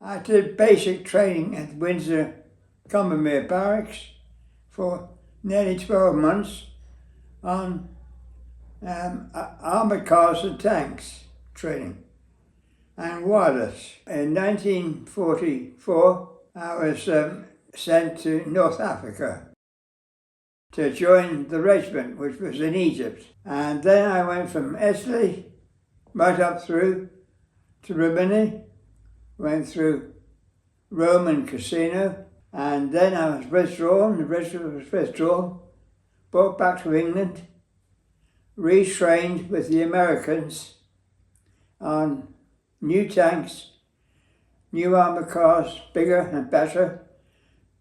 I did basic training at Windsor Combermere Barracks for nearly 12 months on armoured cars and tanks training and wireless. In 1944, I was sent to North Africa to join the regiment, which was in Egypt. And then I went from Italy right up through to Rimini, went through Rome and Cassino, and then I was withdrawn, the regiment was withdrawn, brought back to England, retrained with the Americans on new tanks, new armoured cars, bigger and better,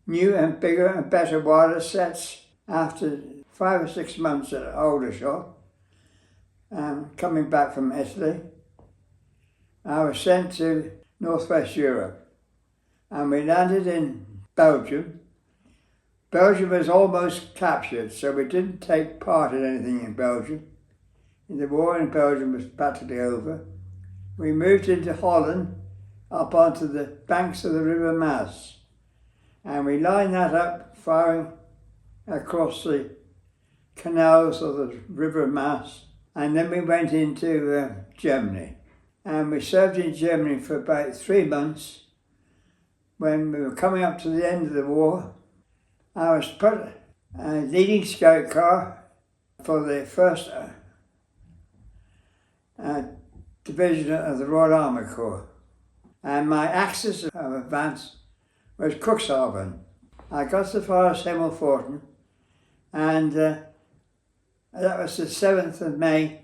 new and bigger and better wireless sets. After 5 or 6 months at Aldershot, coming back from Italy, I was sent to Northwest Europe, and we landed in Belgium. Belgium was almost captured, so we didn't take part in anything in Belgium. The war in Belgium was practically over. We moved into Holland, up onto the banks of the River Maas, and we lined that up, firing across the canals of the River Maas, and then we went into Germany. And we served in Germany for about 3 months. When we were coming up to the end of the war, I was put leading scout car for the 1st Division of the Royal Armoured Corps. And my axis of advance was Cuxhaven. I got so far as Himmelpforten, and that was the 7th of May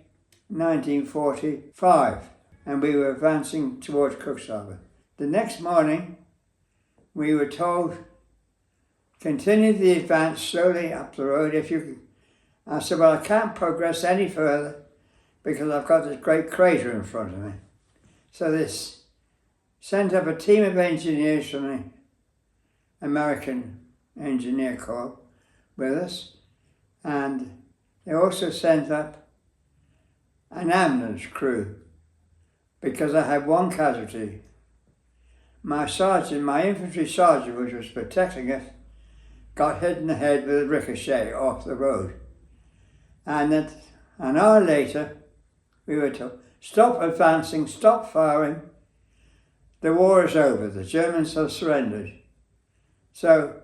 1945, and we were advancing towards Cuxhaven. The next morning, we were told, continue the advance slowly up the road if you can. I said, well, I can't progress any further because I've got this great crater in front of me. So this sent up a team of engineers from the American Engineer Corps with us, and they also sent up an ambulance crew because I had one casualty. My sergeant, my infantry sergeant, which was protecting us, got hit in the head with a ricochet off the road. And that an hour later, we were told, stop advancing, stop firing, the war is over, the Germans have surrendered. So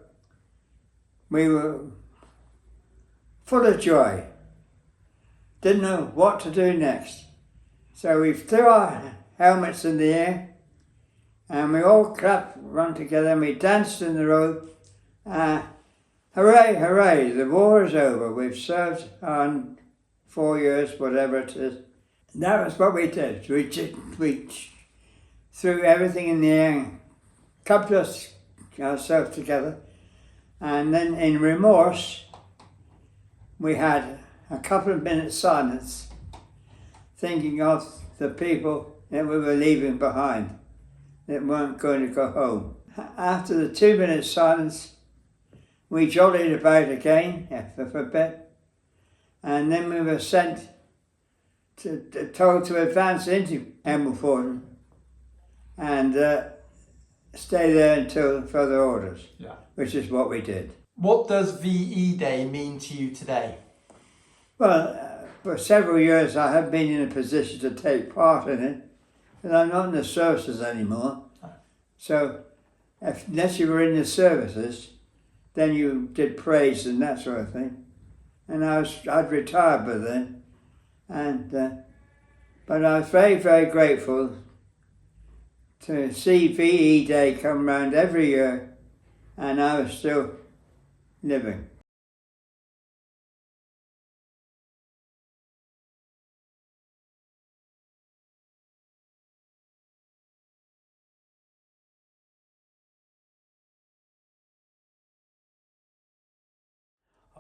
we were full of joy, didn't know what to do next. So we threw our helmets in the air and we all clapped, run together, and we danced in the road. Hooray, hooray, the war is over. We've served on 4 years, whatever it is. And that was what we did. We threw everything in the air, coupled ourselves together, and then in remorse, we had a couple of minutes silence, thinking of the people that we were leaving behind, that weren't going to go home. After the 2 minutes silence, we jollied about again for a bit, and then we were told to advance into Himmelpforten and stay there until further orders, which is what we did. What does VE Day mean to you today? Well, for several years I haven't been in a position to take part in it, and I'm not in the services anymore. So, unless you were in the services, then you did parades and that sort of thing. And I'd retired by then, and but I was very, very grateful to see VE Day come round every year, and I was still living.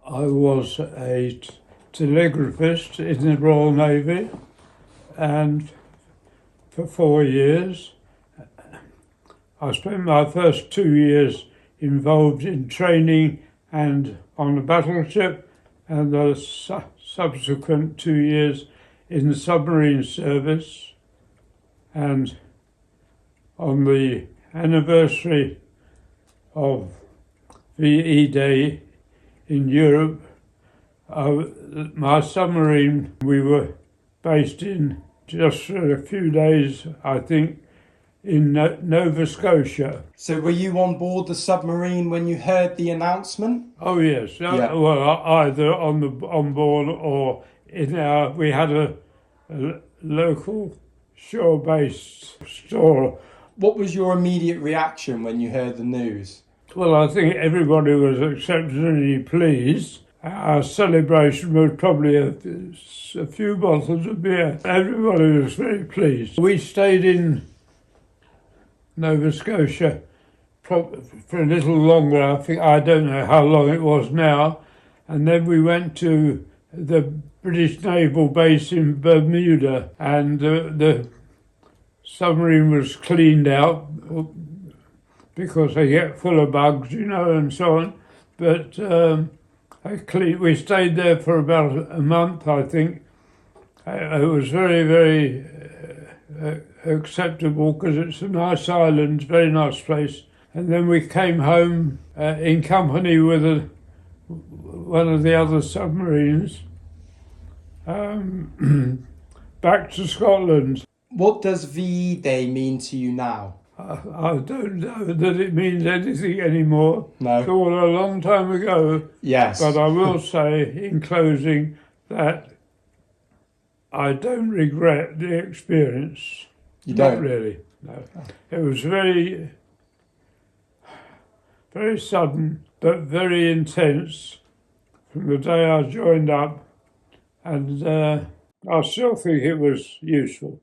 I was a telegraphist in the Royal Navy, and for 4 years. I spent my first 2 years involved in training and on the battleship, and the subsequent 2 years in the submarine service and on the anniversary of VE Day in Europe, my submarine, we were based in just for a few days, I think, in Nova Scotia. So were you on board the submarine when you heard the announcement? Oh yes, Yeah. well, either on board or we had a local shore-based store. What was your immediate reaction when you heard the news? Well, I think everybody was exceptionally pleased. Our celebration was probably a few bottles of beer. Everybody was very pleased. We stayed in Nova Scotia for a little longer. I don't know how long it was now. And then we went to the British Naval Base in Bermuda, and the submarine was cleaned out because they get full of bugs, and so on. But we stayed there for about a month, I think. It was very, very acceptable because it's a nice island, very nice place. And then we came home in company with one of the other submarines back to Scotland. What does VE Day mean to you now? I don't know that it means anything anymore. No. It's all a long time ago. Yes. But I will say in closing that I don't regret the experience. You don't? Not really, no. It was very, very sudden, but very intense from the day I joined up, and I still think it was useful.